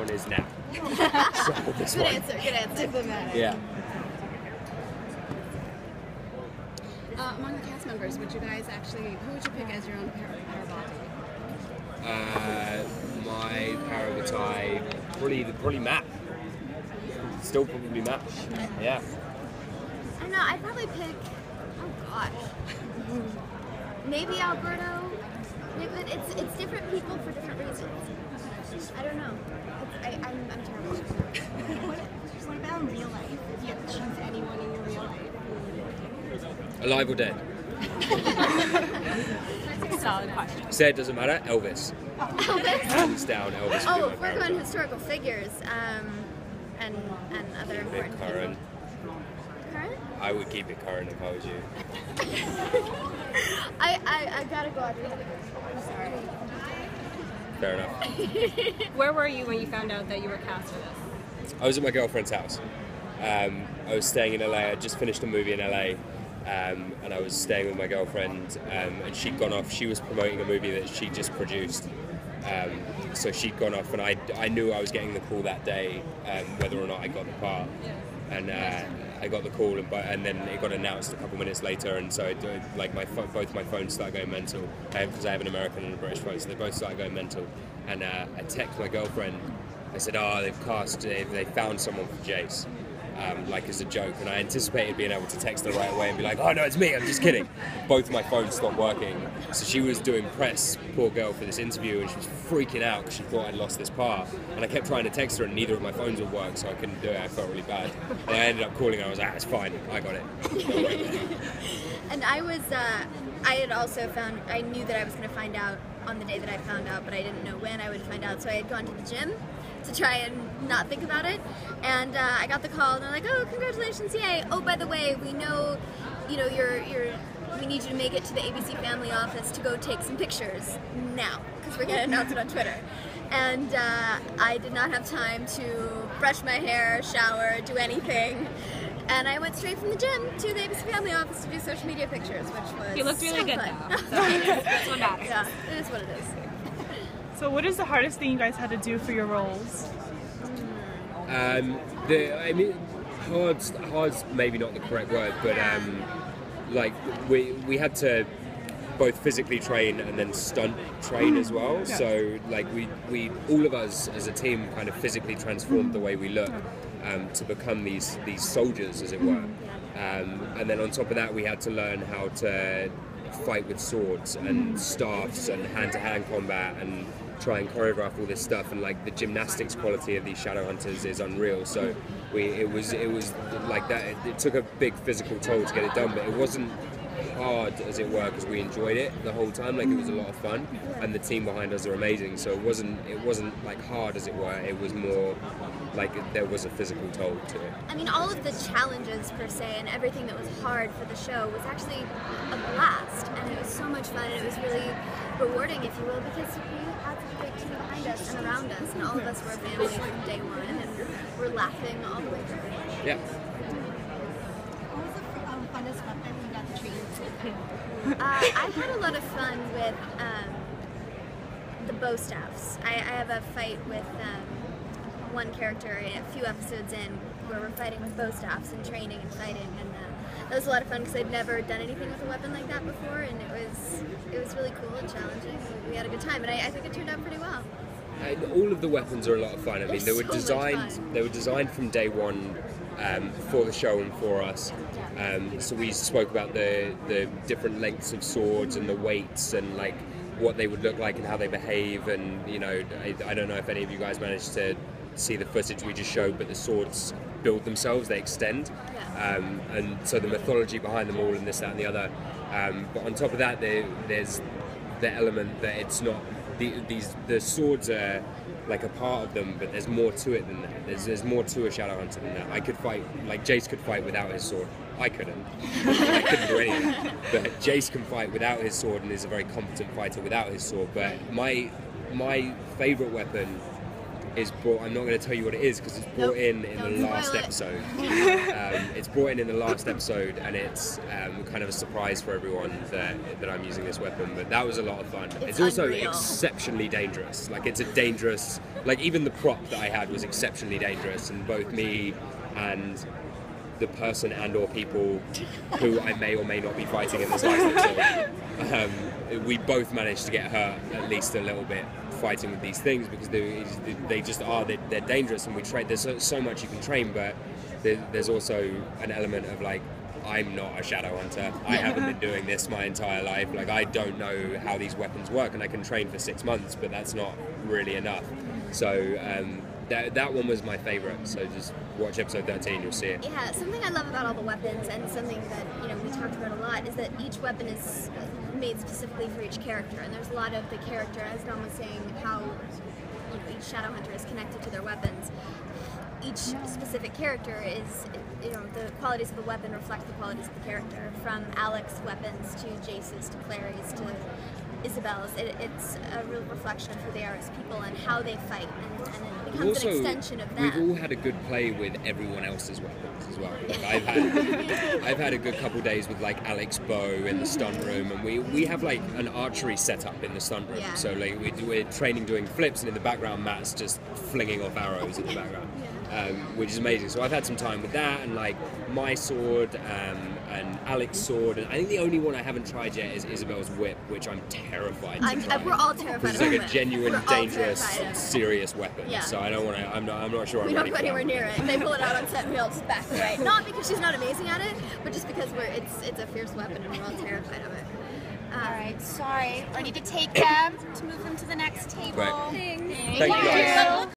one is now. So this Good one. answer, good answer. Diplomatic. Yeah. Among the cast members, would you guys actually, who would you pick as your own power body? My power of the tie, probably Matt. Still probably Matt. Yeah. I don't know, I'd probably pick, oh gosh, maybe Alberto. Yeah, but it's different people for different reasons. I don't know. I'm terrible. What about in real life? If you had to choose anyone in your real life? Alive or dead? That's a solid question. Say it doesn't matter. Elvis. Elvis? Hands down, Elvis. Oh, if we're going historical figures, and other Keep it important current. people. Current? I would keep it current if I was you. I gotta go out. I'm sorry. Fair enough. Where were you when you found out that you were cast for this? I was at my girlfriend's house. I was staying in LA. I just finished a movie in LA, and I was staying with my girlfriend. And she'd gone off. She was promoting a movie that she just produced. So she'd gone off, and I knew I was getting the call that day, whether or not I got the part. And I got the call, and then it got announced a couple minutes later, and so like both my phones started going mental because I have an American and a British phone, so they both started going mental. And I texted my girlfriend. I said, "Oh, they found someone for Jace." Like as a joke, and I anticipated being able to text her right away and be like, "Oh no, it's me, I'm just kidding." Both my phones stopped working, so she was doing press, poor girl, for this interview, and she was freaking out because she thought I'd lost this part. And I kept trying to text her, and neither of my phones would work, so I couldn't do it. I felt really bad, and I ended up calling her. I was like, "It's fine, I got it." And I had also found, I knew that I was going to find out on the day that I found out, but I didn't know when I would find out, so I had gone to the gym to try and not think about it, and I got the call, and they're like, "Oh, congratulations, yay! Oh, by the way, we know, you know, we need you to make it to the ABC Family office to go take some pictures now, because we're going to announce it on Twitter." And I did not have time to brush my hair, shower, do anything, and I went straight from the gym to the ABC Family office to do social media pictures, which was You looked really good fun. though. That's what matters. Yeah, it is what it is. So what is the hardest thing you guys had to do for your roles? Hard's maybe not the correct word, but like we had to both physically train and then stunt train as well. Yeah. So like we all of us as a team kind of physically transformed the way we look to become these soldiers, as it were. And then on top of that, we had to learn how to fight with swords and staffs and hand-to-hand combat and try and choreograph all this stuff, and like the gymnastics quality of these Shadowhunters is unreal. So it was like that. It took a big physical toll to get it done, but it wasn't hard, as it were, because we enjoyed it the whole time. Like it was a lot of fun, and the team behind us are amazing. So it wasn't like hard, as it were. It was more like there was a physical toll to it. I mean, all of the challenges per se and everything that was hard for the show was actually a blast, and it was so much fun, and it was really rewarding, if you will, because we had such a big team behind us and around us, and all of us were a family from day one, and we're laughing all the way through. Yeah. What was the funnest weapon you got to train with? I had a lot of fun with the bow staffs. I have a fight with one character a few episodes in where we're fighting with bow staffs and training and fighting, and that was a lot of fun because I'd never done anything with a weapon like that before, and it was really cool and challenging. We had a good time, and I think it turned out pretty well. All of the weapons are a lot of fun. I mean, they were so much fun. designed from day one for the show and for us. So we spoke about the different lengths of swords and the weights and like what they would look like and how they behave. And you know, I don't know if any of you guys managed to see the footage we just showed, but the swords build themselves, they extend. And so the mythology behind them all and this, that and the other. But on top of that, there's the element that it's not, the swords are like a part of them, but there's more to it than that. There's more to a Shadowhunter than that. I could fight, like Jace could fight without his sword. I couldn't. I couldn't do anything. But Jace can fight without his sword and is a very competent fighter without his sword. But my favourite weapon is brought. I'm not going to tell you what it is because it's brought in the last episode. It's brought in the last episode, and it's kind of a surprise for everyone that I'm using this weapon. But that was a lot of fun. It's also exceptionally dangerous. Like it's a dangerous. Like even the prop that I had was exceptionally dangerous, and both me and the person and/or people who I may or may not be fighting in this last episode, we both managed to get hurt at least a little bit fighting with these things because they just are. They're dangerous, and we train. There's so much you can train, but there's also an element of like, I'm not a Shadowhunter. I haven't been doing this my entire life. Like I don't know how these weapons work, and I can train for 6 months, but that's not really enough. So that one was my favorite. So just watch episode 13, you'll see it. Yeah, something I love about all the weapons, and something that we talked about a lot, is that each weapon is made specifically for each character, and there's a lot of the character, as Dom was saying, how each Shadowhunter is connected to their weapons. Each specific character is, the qualities of the weapon reflect the qualities of the character. From Alex's weapons to Jace's to Clary's to Isabel's, it's a real reflection of who they are as people and how they fight, and it becomes also, an extension of them. We've all had a good play with everyone else's weapons as well. Like I've had a good couple days with like Alex's bow in the stunt room, and we have like an archery setup in the stunt room. Yeah. So like we're training doing flips, and in the background Matt's just flinging off arrows in the background. Which is amazing. So I've had some time with that, and like my sword and Alex's sword, and I think the only one I haven't tried yet is Isabel's whip, which I'm terrified to try. We're all terrified. It's like a genuine, dangerous, serious weapon. Yeah. So I don't want to. I'm not sure. We don't go anywhere near it. If they pull it out on set, we all just back away. Not because she's not amazing at it, but just because it's a fierce weapon, and we're all terrified of it. All right, sorry. Ready to take them to move them to the next table. Right. Thank you guys.